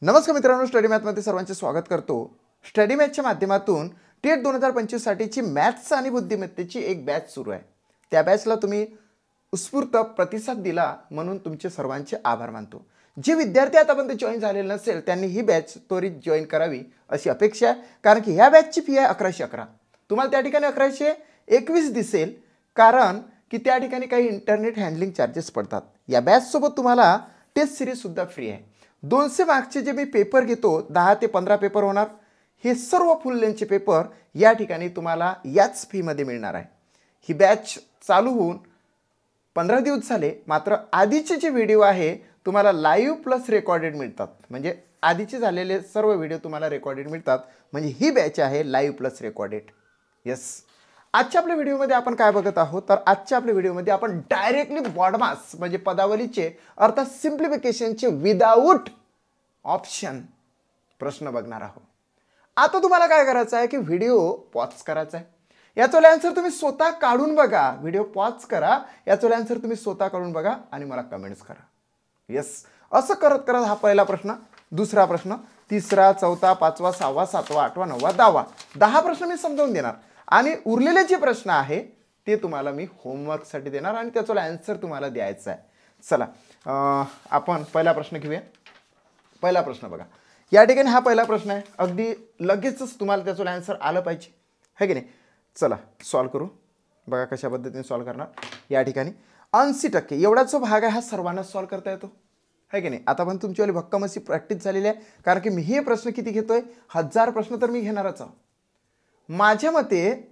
नमस्कार मित्रांनो, स्टडी मॅथमध्ये सर्वांचे स्वागत करतो। स्टडी मॅथच्या माध्यमातून टेट 2025 साठीची मॅथ्स आणि बुद्धिमत्तेची एक बॅच सुरू आहे। त्या बॅचला तुम्ही उत्स्फूर्त प्रतिसाद दिला म्हणून तुमचे सर्वांचे आभार मानतो। जे विद्यार्थी आतापर्यंत जॉईन झालेले नसेल त्यांनी ही बॅच त्वरित जॉईन करावी अशी अपेक्षा आहे, कारण की ह्या बॅचची फी आहे 1111। तुम्हाला त्या ठिकाणी 1121 दिसेल, कारण की त्या ठिकाणी काही इंटरनेट हँडलिंग चार्जेस पडतात। या बॅच सोबत तुम्हाला टेस्ट सिरीज सुद्धा फ्री आहे। 200 मार्क्सचे जे मी पेपर घेतो, 10 ते 15 पेपर होणार, हे सर्व फुल लेंथचे पेपर या ठिकाणी तुम्हाला याच फीमध्ये मिळणार आहे। ही बॅच चालू होऊन 15 दिवस झाले, मात्र आधीचे जे व्हिडिओ आहे तुम्हाला लाईव्ह प्लस रेकॉर्डेड मिळतात। म्हणजे आधीचे झालेले सर्व व्हिडिओ तुम्हाला रेकॉर्डेड मिळतात, म्हणजे ही बॅच आहे लाईव्ह प्लस रेकॉर्डेड। यस, आजच्या आपल्या व्हिडिओमध्ये आपण काय बघत आहोत, तर आजच्या आपल्या व्हिडिओमध्ये आपण डायरेक्टली बॉडमास म्हणजे पदावलीचे अर्थात सिम्प्लिफिकेशनचे विदाउट ऑप्शन प्रश्न बघणार आहोत। आता तुम्हाला काय करायचं आहे की व्हिडिओ पॉज करायचा आहे, याचा आन्सर तुम्ही स्वतः काढून बघा। व्हिडिओ पॉज करा, याचा आन्सर तुम्ही स्वतः काढून बघा आणि मला कमेंट्स करा। यस, असं करत करत हा पहिला प्रश्न, दुसरा प्रश्न, तिसरा, चौथा, पाचवा, सहावा, सातवा, आठवा, नववा, 10वा 10 प्रश्न मी समजावून देणार आणि उरलेले जे प्रश्न आहे ते तुम्हाला मी होमवर्कसाठी देणार आणि त्याचा आन्सर तुम्हाला द्यायचा आहे। चला आपण पहिला प्रश्न घेऊया। पहिला प्रश्न बघा, या ठिकाणी हा पहिला प्रश्न आहे, अगदी लगेचच तुम्हाला त्याचा आन्सर आलं पाहिजे, है की नाही। चला सॉल्व करू, बघा कशा पद्धतीने सॉल्व करणार। या ठिकाणी 80% एवढा जो भाग आहे हा सर्वांना सॉल्व करता येतो, है की नाही। आता पण तुमची भक्कम अशी प्रॅक्टिस झालेली आहे, कारण की मी हे प्रश्न किती घेतोय, 1000 प्रश्न तर मी घेणारच आहे। माझ्या मते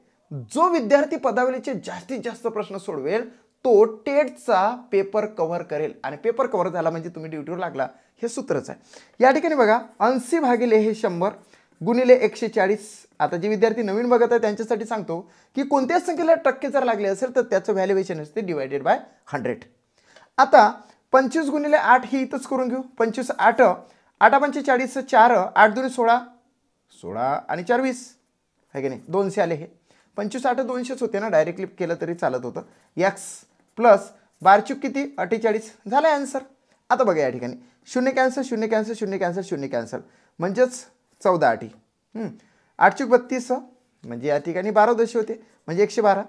जो विद्यार्थी पदावलीचे जास्तीत जास्त प्रश्न सोडवेल तो टेटचा पेपर कव्हर करेल, आणि पेपर कव्हर झाला म्हणजे तुम्ही ड्युटीवर लागला, हे सूत्रच आहे। या ठिकाणी बघा 80 भागिले हे 100 गुणिले 140। आता जे विद्यार्थी नवीन बघत आहे त्यांच्यासाठी सांगतो की कोणत्याच संख्येला टक्के जर लागले असेल तर त्याचं व्हॅल्युएशन असते डिवायडेड बाय 100। आता 25 गुणिले 8 ही इथंच करून घेऊ। 25 8 8 पंचे 40, 4 8 2 16 16 आणि 4 20, है की नाही। 200 आले, हे 25 8 200च होते ना, डायरेक्टली केलं तरी चालत होतं। एक्स प्लस 12 किती 48 झाला आन्सर। आता बघा या ठिकाणी 0 कॅन्सल 0 कॅन्सल 0 कॅन्सल 0 कॅन्सल म्हणजेच 14 8 8 32 म्हणजे या ठिकाणी 12 दशे होते म्हणजे 112।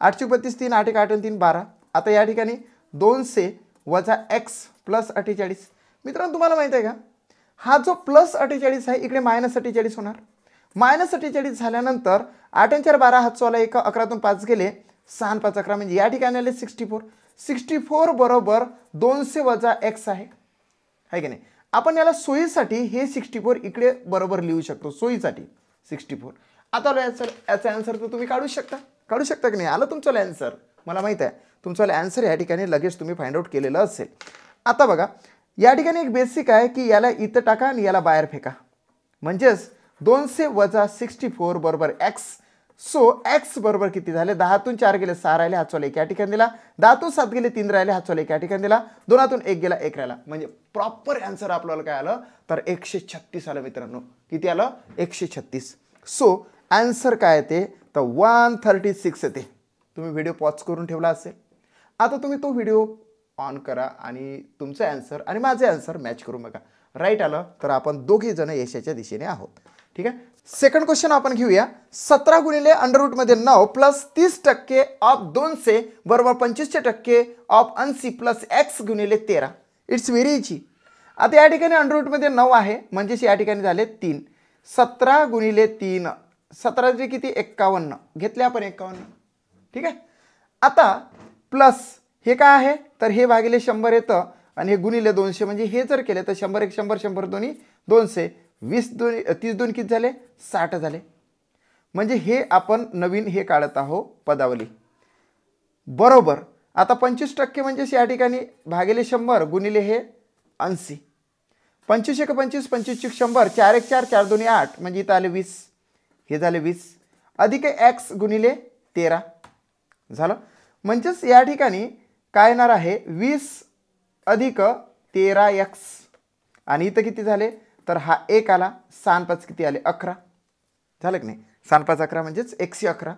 8 32 3 8 8 3 12। आता या ठिकाणी 200 वजा x प्लस 48। मित्रांनो तुम्हाला माहित आहे का, हा जो प्लस 48 आहे इकडे मायनस 48 होणार। मायनस 48 झाल्यानंतर 8 आणि 4 12, हात चोला 1, 11तून 5 गेले, 6 आणि 5 11 म्हणजे या ठिकाणी आले 64। 64 बरोबर 200 वजा x आहे, है की नाही। आपण याला सोयीसाठी हे 64 इकडे बरोबर लिहू शकतो, सोयीसाठी 64। आता याचा आन्सर तर तुम्ही काढू शकता की नाही। आलं तुमचं आन्सर, मला माहित आहे तुमचं आन्सर या ठिकाणी लगेच तुम्ही फाइंड आउट केलेलं असेल। आता बघा या ठिकाणी एक बेसिक आहे की याला इथं टाका आणि याला बाहेर फेका, म्हणजेच 200 वजा 64 बरोबर x। सो x बरोबर किती झाले, 10तून 4 गेले 6 राहिले, हात चोला 1 या ठिकाणी दिला। 10तून 7 गेले 3 राहिले, हात चोला 1 या ठिकाणी दिला। 2तून 1 गेला 1 राहिला, म्हणजे प्रॉपर आन्सर आपल्याला काय आलं तर 136 आलं। मित्रांनो किती आलं, 136। सो आन्सर काय येते तर 136 येते। तुम्ही व्हिडिओ पॉज करून ठेवला असेल, आता तुम्ही तो व्हिडिओ ऑन करा आणि तुमचं आन्सर आणि माझे आन्सर मॅच करून बघा। राईट आलं तर आपण दोघे जण यशाच्या दिशेने आहोत, ठीक आहे। सेकंड क्वेश्चन आपण घेऊया। 17 गुणिले अंडर रूट मध्ये 9 प्लस 30% ऑफ 200 बरोबर 25% ऑफ 80 प्लस x गुणिले 13। It's very easy. आता या ठिकाणी अंडर रूट मध्ये 9 आहे, म्हणजेच या ठिकाणी झाले 3। 17 गुणिले 3, 17 किती 51 घेतले आपण 51, ठीक आहे। आता प्लस हे काय आहे तर हे भागिले 100 येतं आणि हे गुणिले 200, म्हणजे हे जर केले तर 100 1 100 100 दोन्ही 200, 20 2 30 2 किती झाले 60 झाले। म्हणजे हे आपण नवीन हे काढत आहोत पदावली बरोबर। आता 25% म्हणजे या ठिकाणी भागिले 100 गुणिले हे 80, 25 1 25 25 100, 4 1 4 4 2 8 म्हणजे इथं आले 20, हे झाले 20 अधिक x गुणिले 13 झालं। म्हणजेच या ठिकाणी काय येणार आहे 20 अधिक 13x आणि इथं किती झाले तर हा 1 आला, 6 आणि 5 किती आले 11 झालं की नाही। 6 आणि 5 11 म्हणजेच 111।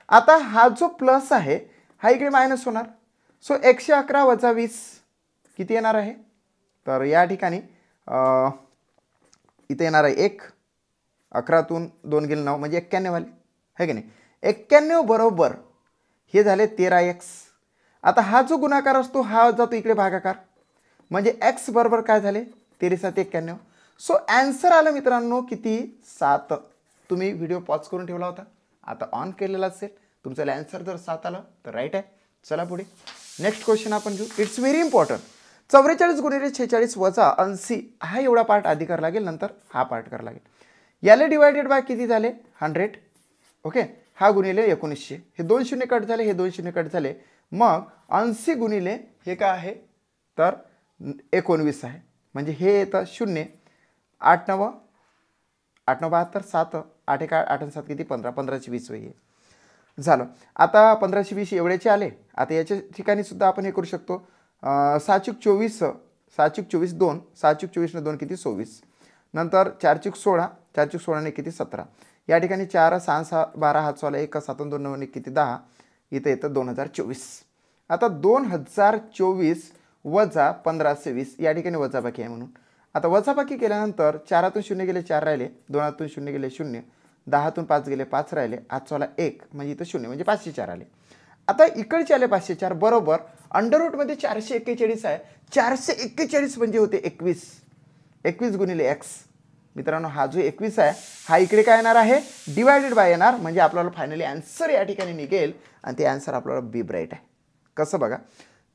आता हा जो प्लस आहे हा इकडे मायनस होणार, सो 111 वजा 20 किती येणार आहे तर या ठिकाणी इथे येणार आहे 1, 11तून 2 गेले 9 म्हणजे 91 आले है की नाही. 91 बरोबर हे झाले 13x. आता हा जो गुणाकार असतो हा जातो इकडे भागाकार, म्हणजे x बरोबर काय झाले 13×7=91. सो ॲन्सर आलं मित्रांनो किती 7. तुम्ही व्हिडिओ पॉज करून ठेवला होता, आता ऑन केलेला असेल, तुमचं ॲन्सर जर 7 आलं तर राईट आहे. चला पुढे नेक्स्ट क्वेश्चन आपण घेऊ. It's very important. 44 गुणिले 46 वजा 80 हा एवढा पार्ट आधी करावा लागेल, नंतर हा पार्ट करावा लागेल. याला डिवायडेड बाय किती झाले 100. ओके, हा गुणिले 1900, हे 2 शून्य कट झाले, हे 2 शून्य कट झाले, मग 80 गुणिले हे काय आहे तर 19 आहे, म्हणजे हे येतं 0. 8 9 8 9 72, 7 8 1 8 7 किती 15, 1520 वय झालं. आता 1520 एवढ्याचे आले. आता याच्या ठिकाणी सुद्धा आपण हे करू शकतो. 6×24 6×24 2, 6×24 2 किती 24, नंतर 4×16 4×16 किती 17. या ठिकाणी 4 6 6 12 हात सोला 1 7 2 9 किती 10, इथे येतं 2024. आता 2024 वजा 1520 या ठिकाणी वजाबाकी आहे म्हणून. आता वजाबाकी केल्यानंतर 4तून 0 गेले 4 राहिले, 2तून 0 गेले 0, 10तून 5 गेले 5 राहिले, हात सोला 1 म्हणजे इथं 0 म्हणजे 504 आले. आता इकडचे आले 504 बरोबर अंडर रूटमध्ये 441 आहे. 441 म्हणजे होते 21. 21 गुणिले x. मित्रांनो हा जो 21 आहे हा इकडे काय येणार आहे डिवायडेड बाय येणार, म्हणजे आपल्याला फायनली आन्सर या ठिकाणी निघेल आणि ते आन्सर आपल्याला बी ब्राईट आहे. कसं बघा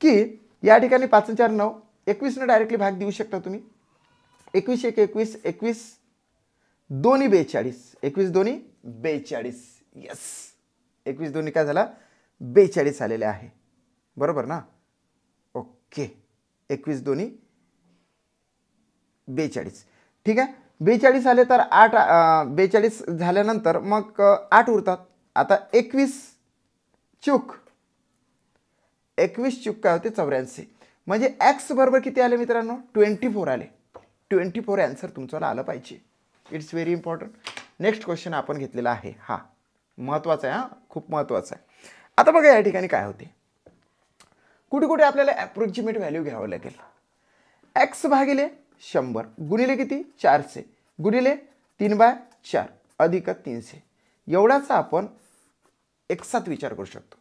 की या ठिकाणी 5 4 9, 21 ने डायरेक्टली भाग देऊ शकता तुम्ही. 21 1 21, 21 दोन्ही 42, 21 दोन्ही 42. यस, 21 दोन्ही काय झाला 42 आलेले आहे, बरोबर ना. ओके, 21 दोन्ही 42. ठीक आहे, 42 आले तर 8 42 झाल्यानंतर मग 8 उरतात. आता 21 चूक काय होते 84, म्हणजे x बरोबर किती आले मित्रांनो 24 आले. 24 आन्सर तुमचं आलं पाहिजे. It's very important. Next question आपण घेतलेला आहे, हा महत्त्वाचा आहे, हा खूप महत्त्वाचा आहे. आता बघा या ठिकाणी काय होते, कुठे कुठे आपल्याला ॲप्रोक्सिमेट व्हॅल्यू घ्यावं लागेल. x भागिले 100 गुणिले किती 400 गुणिले 3/4 अधिक 300 एवढाचा आपण एकसाथ विचार करू शकतो,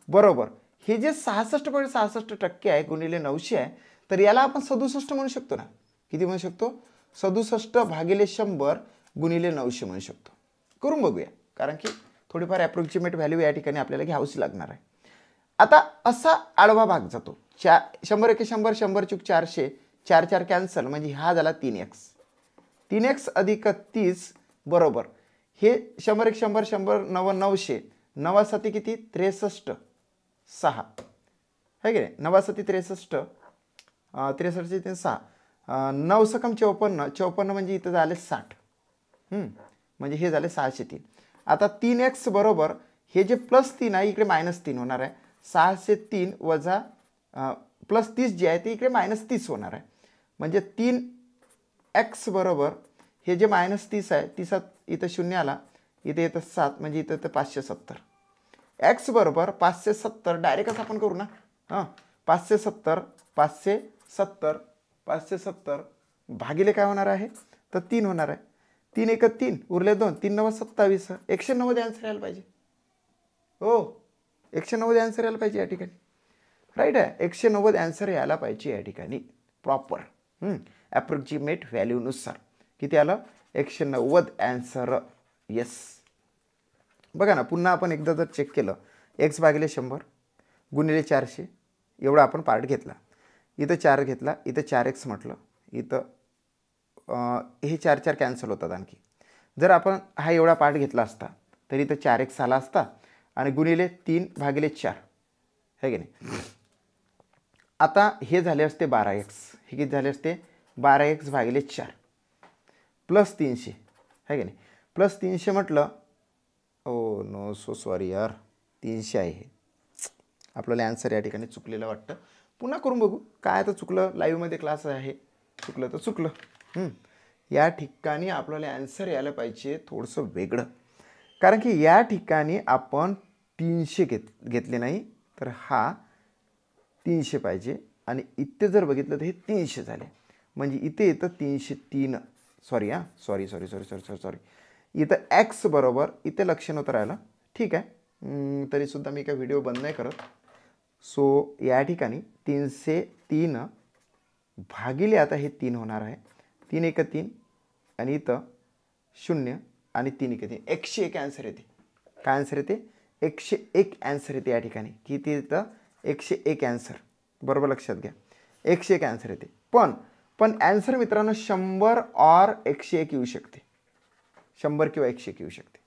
बरोबर. हे जे 66.66% आहे गुणिले 900 आहे, तर याला आपण 67 म्हणू शकतो ना. किती म्हणू शकतो 67 भागिले 100 गुणिले 900 म्हणू शकतो. करून बघूया, कारण की थोडीफार ॲप्रोक्सिमेट व्हॅल्यू या ठिकाणी आपल्याला घ्यावीच लागणार आहे. आता असा आडवा भाग जातो 100 1 100 100 चूक 400, 4 4 कॅन्सल म्हणजे हा झाला 3x. 3x अधिक 30 बरोबर हे 100 1 100 100 9 900 9 7 किती 63 6 है की नाही. 9 7 63 63 3 6 9 सकम 54 54 म्हणजे इथं झाले 60, म्हणजे हे झाले 603. आता 3x बरोबर हे जे +3 आहे इकडे -3 होणार आहे. 603 वजा +30 जे आहे ते इकडे -30 होणार आहे, म्हणजे 3x बरोबर हे जे -30 आहे 30 इथं 0 आला, इथे येतं 7 म्हणजे इथं तर 570. x बरोबर 570 डायरेक्टच आपण करू ना. हां 570 570 570 भागिले काय होणार आहे तर 3 होणार आहे. 3 1 3 उरले 2 3 9 27 190 आन्सर यायला पाहिजे. हो 190 आन्सर यायला पाहिजे या ठिकाणी, राईट आहे. 190 आन्सर यायला पाहिजे या ठिकाणी प्रॉपर ॲप्रोक्सिमेट व्हॅल्यूनुसार. किती आलं 190 आन्सर. येस, बघा ना पुन्हा आपण एकदा जर चेक केलं, x भागिले 100 गुणिले 400 एवढा आपण पार्ट घेतला, इथं 4 घेतला, इथं 4x म्हटलं, इथं हे 4 4 कॅन्सल होतात आणखी. जर आपण हा एवढा पार्ट घेतला असता तर इथं 4x आला असता आणि गुणिले 3 भागिले 4 है की नाही. आता हे झाले असते 12x, हे किती झाले असते 12x भागिले 4 प्लस 300 है की नाही. प्लस 300 म्हटलं, ओ नो सो सॉरी यार 300 आहे हे. आपल्याला आन्सर या ठिकाणी चुकलेलं वाटतं. पुन्हा करून बघू काय आता चुकलं, लाईव्हमध्ये क्लास आहे, चुकलं तर चुकलं. या ठिकाणी आपल्याला आन्सर यायला पाहिजे थोडंसं वेगळं, कारण की या ठिकाणी आपण 300 घेतले नाही तर हा 300 पाहिजे, आणि इथे जर बघितलं तर हे 300 झाले, म्हणजे इथे येतं 303 सॉरी हां sorry sorry sorry sorry sorry sorry इथं एक्स बरोबर इथे लक्ष नव्हतं राहिलं ठीक आहे तरीसुद्धा मी काय व्हिडिओ बंद नाही करत. सो या ठिकाणी 303 भागिले आता हे 3 होणार आहे 3 एक 3 आणि इथं 0 आणि 3 एक 3 101 ॲन्सर येते. काय ॲन्सर येते 101 ॲन्सर येते या ठिकाणी किती येतं 101 ॲन्सर. बरोबर लक्षात घ्या 101 ॲन्सर येते. पण ॲन्सर मित्रांनो 100 और 101 येऊ शकते 100 किंवा 101 येऊ शकते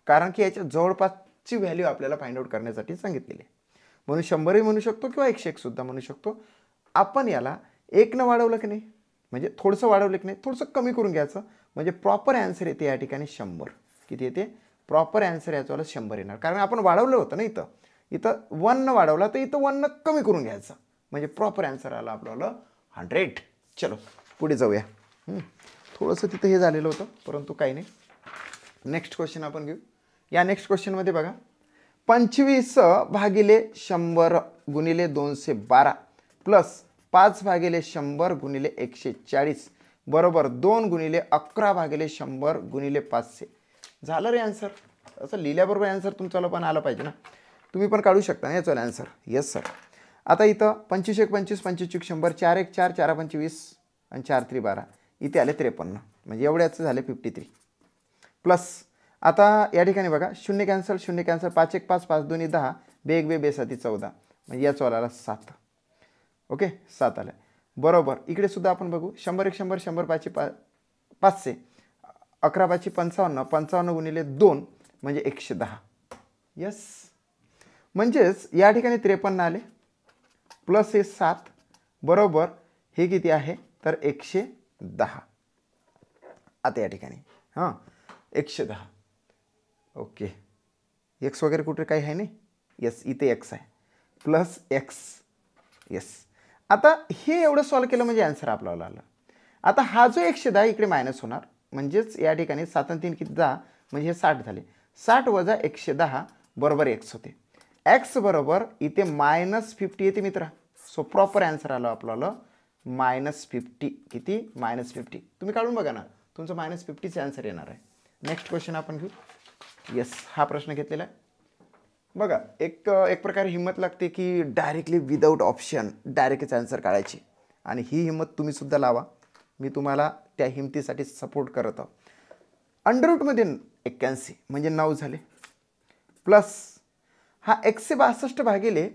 कारण की याच्या जवळपासची व्हॅल्यू आपल्याला फाइंड आउट करण्यासाठी सांगितलेली आहे. म्हणून 100ही म्हणू शकतो किंवा 101 सुद्धा म्हणू शकतो. आपण याला 1 न वाढवलं की नाही म्हणजे थोडंसं वाढवलं की नाही थोडंसं कमी करून घ्यायचं म्हणजे प्रॉपर ॲन्सर येते या ठिकाणी 100. किती येते प्रॉपर ॲन्सर याच्यावाला 100 येणार कारण आपण वाढवलं होतं ना इथं 1 न वाढवला तर इथं 1 न कमी करून घ्यायचं म्हणजे प्रॉपर ॲन्सर आला आपल्याला 100. चलो पुढे जाऊया. थोडंसं तिथं हे झालेलं होतं परंतु काही नाही. नेक्स्ट क्वेश्चन आपण घेऊ. या नेक्स्ट क्वेश्चनमध्ये बघा 25 भागिले 100 गुणिले 212 प्लस 5 भागिले 100 गुणिले 140 बरोबर 2 गुणिले 11 भागिले 100 गुणिले 500. झालं रे ॲन्सर. असं लिहिल्याबरोबर ॲन्सर तुमच्याला पण आलं पाहिजे ना. तुम्ही पण काढू शकता ना याचं ॲन्सर. Yes sir. आता इथं 25 1 25 25 100 4 1 4 4 25 आणि 4 3 12 इथे आले 53 म्हणजे एवढ्याच झाले 53 प्लस आता या ठिकाणी बघा 0 कॅन्सल 5 1 5 5 2 10 2 1 2 7 14 म्हणजे याचं आला 7. ओके 7 आलं बरोबर. इकडे सुद्धा आपण बघू 100 1 100 100 5 500 11 5 55 55 गुणिले 2 म्हणजे 110. यस म्हणजेच या ठिकाणी 53 आले प्लस हे 7 बरोबर हे किती आहे तर 110. आता या ठिकाणी हां 110. ओके एक्स वगैरे कुठे काही आहे नाही. यस इथे एक्स आहे प्लस एक्स. यस आता हे एवढं सॉल्व केलं म्हणजे ॲन्सर आपल्याला आलं. आता हा जो 110 इकडे मायनस होणार म्हणजेच या ठिकाणी 7 आणि 3 किती 10 म्हणजे हे 60 झाले. 60 वजा 110 बरोबर एक्स होते. एक्स बरोबर इथे -50 येते मित्रा. सो प्रॉपर ॲन्सर आलं आपल्याला -50. किती -50. तुम्ही काढून बघा ना तुमचं -50चं ॲन्सर येणार आहे. नेक्स्ट क्वेश्चन आपण घेऊ. येस हा प्रश्न घेतलेला आहे बघा. एक प्रकारे हिंमत लागते की डायरेक्टली विदाऊट ऑप्शन डायरेक्टच ॲन्सर काढायची आणि ही हिंमत तुम्ही सुद्धा लावा. मी तुम्हाला त्या हिमतीसाठी सपोर्ट करत आहो. अंडररूटमध्ये 81 म्हणजे 9 झाले प्लस हा 162 भागिले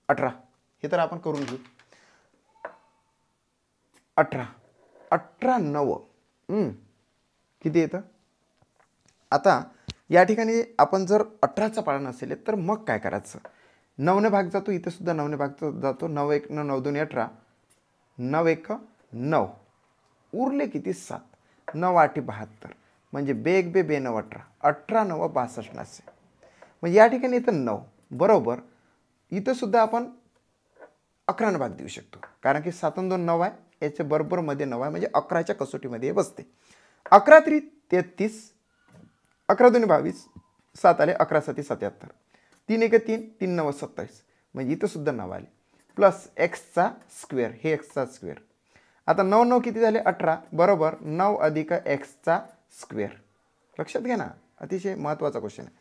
18 हे तर आपण करून घेऊ. 18 18 9 किती येतं. आता या ठिकाणी आपण जर 18चा पाडा नसेल तर मग काय करायचं 9 ने भाग जातो इथे सुद्धा 9 ने भाग जातो 9 1 9 2 18 9 1 9 उरले किती 7 9 8 72 म्हणजे बेग बे 9 18 18 9 62 नसे म्हणजे या ठिकाणी इथं 9 बरोबर इथं सुद्धा आपण 11 ने भाग देऊ शकतो कारण की 7 2 9 आहे याच्या बरोबर मध्ये 9 आहे म्हणजे 11च्या कसोटीमध्ये हे बसते. 11 3 33 11 2 22 7 आले 11 7 77 3 1 3 3 9 27 म्हणजे इथं सुद्धा 9 आले प्लस एक्सचा स्क्वेअर हे एक्सचा स्क्वेअर. आता 9 9 किती झाले 18 बरोबर 9 अधिक एक्सचा स्क्वेअर. लक्षात घ्या ना अतिशय महत्त्वाचा क्वेश्चन आहे.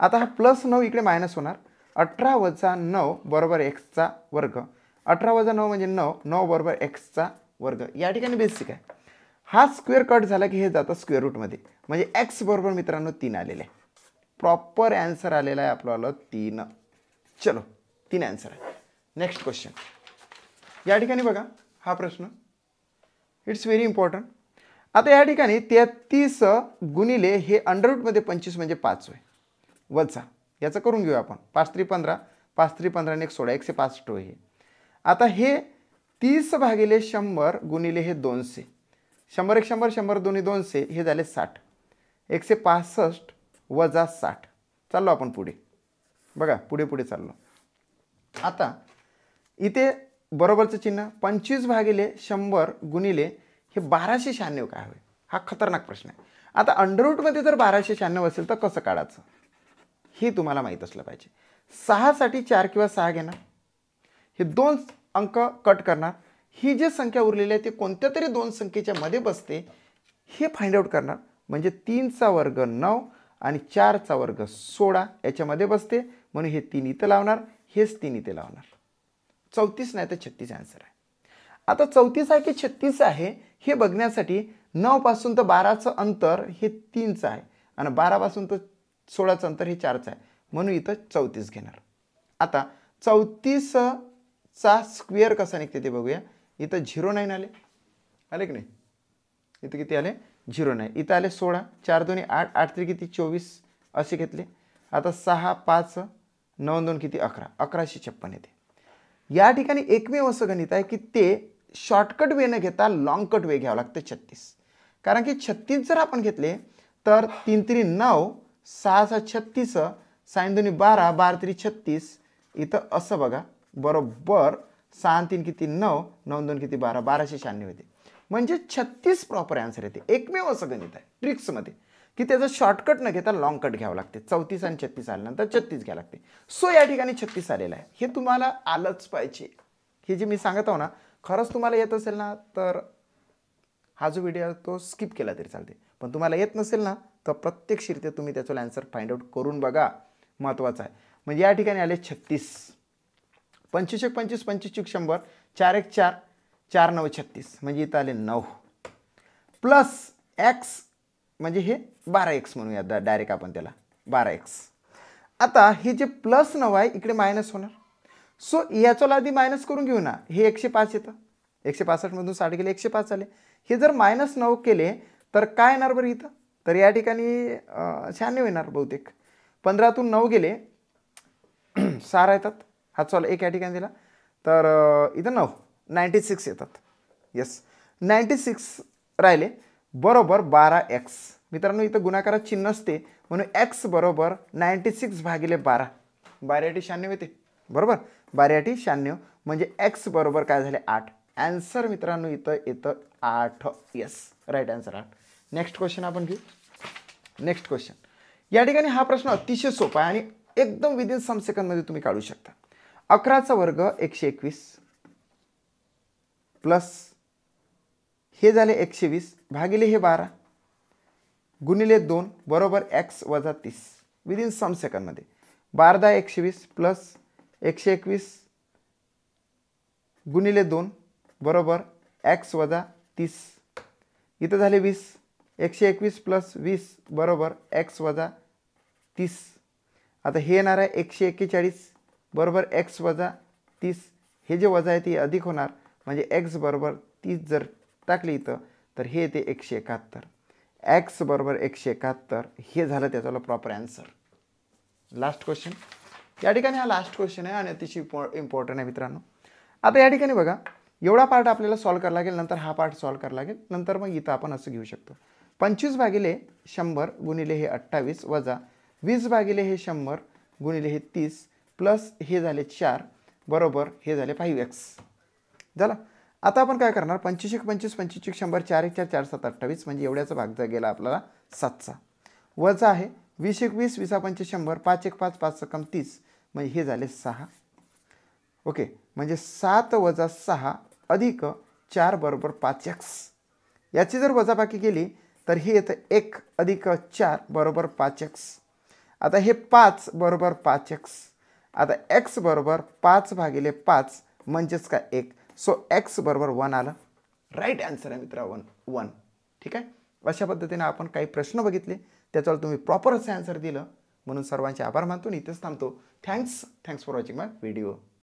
आता हा प्लस 9 इकडे मायनस होणार 18 वजा 9 बरोबर एक्सचा वर्ग 18 वजा 9 म्हणजे 9 9 बरोबर एक्सचा वर्ग. या ठिकाणी बेसिक आहे. हा स्क्वेअर कट झाला की हे जातं स्क्वेअर रूटमध्ये म्हणजे एक्स बरोबर मित्रांनो 3 आलेले आहे. प्रॉपर ॲन्सर आलेला आहे आपल्याला 3. चलो 3 ॲन्सर आहे. नेक्स्ट क्वेश्चन या ठिकाणी बघा हा प्रश्न इट्स व्हेरी इम्पॉर्टंट. आता या ठिकाणी 33 गुणिले हे अंडररूटमध्ये 25 म्हणजे 5 होय वजा याचं करून घेऊया आपण 5 3 15 5 3 15 आणि 1 16 165 हे. आता हे 30 भागिले 100 गुणिले हे 200 100 1 100 100 2 200 हे झाले 60 165 वजा 60. चाललो आपण पुढे बघा पुढे पुढे चाललो. आता इथे बरोबरचं चिन्ह 25 भागिले 100 गुणिले हे 1296 काय होईल हा खतरनाक प्रश्न आहे. आता अंडररूटमध्ये जर 1296 असेल तर कसं काढायचं हे तुम्हाला माहीत असलं पाहिजे. 6 साठी 4 किंवा 6 घेणार हे 2 अंक कट करणार ही जी संख्या उरलेली आहे ती कोणत्या तरी 2 संख्येच्या मध्ये बसते हे फाइंड आउट करणार. म्हणजे 3चा वर्ग 9 आणि 4चा वर्ग 16 याच्यामध्ये बसते, म्हणून हे 3 इथं लावणार, हेच 3 इथे लावणार. 34 नाही तर 36 आन्सर आहे. आता 34 आहे की 36 आहे हे बघण्यासाठी 9 पासून तर 12चं अंतर हे 3चं आहे आणि 12 पासून तर 16चं अंतर हे 4चं आहे, म्हणून इथं 34 घेणार. आता 34चा स्क्वेअर कसा निघते ते बघूया. इथं 09 आले, आले की नाही? इथं किती आले? 09. इथं आले 16, 4 2 8, 8 3 किती 24 असे घेतले. आता 6 5 9 2 किती 11, 1156 येते. या ठिकाणी एकमेव असं गणित आहे की ते शॉर्टकट वे न घेता लॉंग कट वे घ्यावं लागतं 36. कारण की 36 जर आपण घेतले तर 3 3 9, 6 6 36, 6 2 12, 12 3 36. इथं असं बघा, बरोबर 6 3 किती 9, 9 2 किती 12, 1296 येते. म्हणजे 36 प्रॉपर आन्सर येते. एकमेव असं गणित आहे ट्रिक्समध्ये की त्याचं शॉर्टकट न घेता लॉंग कट घ्यावं लागते. 34 आणि 36 आल्यानंतर 36 घ्यावं लागते. सो या ठिकाणी 36 आलेलं आहे. हे तुम्हाला आलंच पाहिजे. हे जे मी सांगत आहो ना, खरंच तुम्हाला येत असेल ना तर हा जो व्हिडिओ आहे तो स्किप केला तरी चालते. पण तुम्हाला येत नसेल ना तर प्रत्यक्षरित्या तुम्ही त्याचं आन्सर फाइंड आउट करून बघा, महत्त्वाचं आहे. म्हणजे या ठिकाणी आले 36, 25 1 25, 25 100, 4 1 4, 4 9 36, म्हणजे इथं आले 9 प्लस एक्स म्हणजे हे 12x म्हणूया डायरेक्ट आपण त्याला 12x. आता हे जे प्लस 9 आहे इकडे मायनस होणार. सो याच्याला आधी मायनस करून घेऊ ना. हे 105 येतं, 165 मधून 60 गेले 105 आले. हे जर -9 केले तर काय येणार बरं इथं? तर या ठिकाणी 96 येणार बहुतेक. 15तून 9 गेले 6 येतात, हा चला एक या ठिकाणी दिला तर इथं 96 येतात. येस, 96 राहिले बरोबर 12x. मित्रांनो इथं गुणाकारात चिन्ह असते म्हणून x बरोबर 96 भागिले 12, 12 96 येते बरोबर. 12 96 म्हणजे x बरोबर काय झाले 8. आन्सर मित्रांनो इथं येतं 8. Yes, right answer 8. Next question आपण घेऊ. नेक्स्ट क्वेश्चन या ठिकाणी हा प्रश्न अतिशय सोपा आहे आणि एकदम विदिन सम सेकंदमध्ये तुम्ही काढू शकता. 11चा वर्ग 121 प्लस हे झाले 120 भागिले हे 12 गुणिले 2 बरोबर x वजा 30 विदिन सम सेकंदमध्ये. 12 10 120 प्लस 121 गुणिले 2 बरोबर x वजा 30. इथं झाले 20, 121 प्लस 20 बरोबर x वजा 30. आता हे येणार आहे 141 बरोबर x वजा 30. हे जे वजा आहे ते अधिक होणार म्हणजे x बरोबर 30 जर टाकली इथं तर हे येते 171. x बरोबर 171 हे झालं त्याचा प्रॉपर आन्सर. लास्ट क्वेश्चन या ठिकाणी हा लास्ट क्वेश्चन आहे आणि अतिशय इम्पॉर्टंट आहे मित्रांनो. आता या ठिकाणी बघा, एवढा पार्ट आपल्याला सॉल्व्ह करावा लागेल, नंतर हा पार्ट सॉल्व्ह करावा लागेल, नंतर मग इथं आपण असं घेऊ शकतो. 25 भागिले 100 गुणिले हे 28 वजा 20 भागिले हे 100 गुणिले हे 30 प्लस हे झाले 4 बरोबर हे झाले 5x. झालं. आता आपण काय करणार, 25 1 25, 25 1 100, 4 1 4, 4 7 28 म्हणजे एवढ्याचा भाग जा गेला आपल्याला 7चा. वजा आहे 20 1 20, 20 5 100, 5 1 5, 5 6 30 म्हणजे हे झाले 6. ओके, म्हणजे 7 वजा 6 अधिक 4 बरोबर 5x. याची जर वजाबाकी केली तर हे येतं 1 अधिक 4 बरोबर 5x. आता हे 5 बरोबर 5x. आता x बरोबर 5 भागिले 5 म्हणजेच काय 1. सो x बरोबर 1 आलं. राईट आन्सर आहे मित्रा 1. ठीक आहे. अशा पद्धतीने आपण काही प्रश्न बघितले, त्याच्यावर तुम्ही प्रॉपर असं आन्सर दिलं म्हणून सर्वांचे आभार मानतो. इथेच थांबतो. Thanks for watching my video.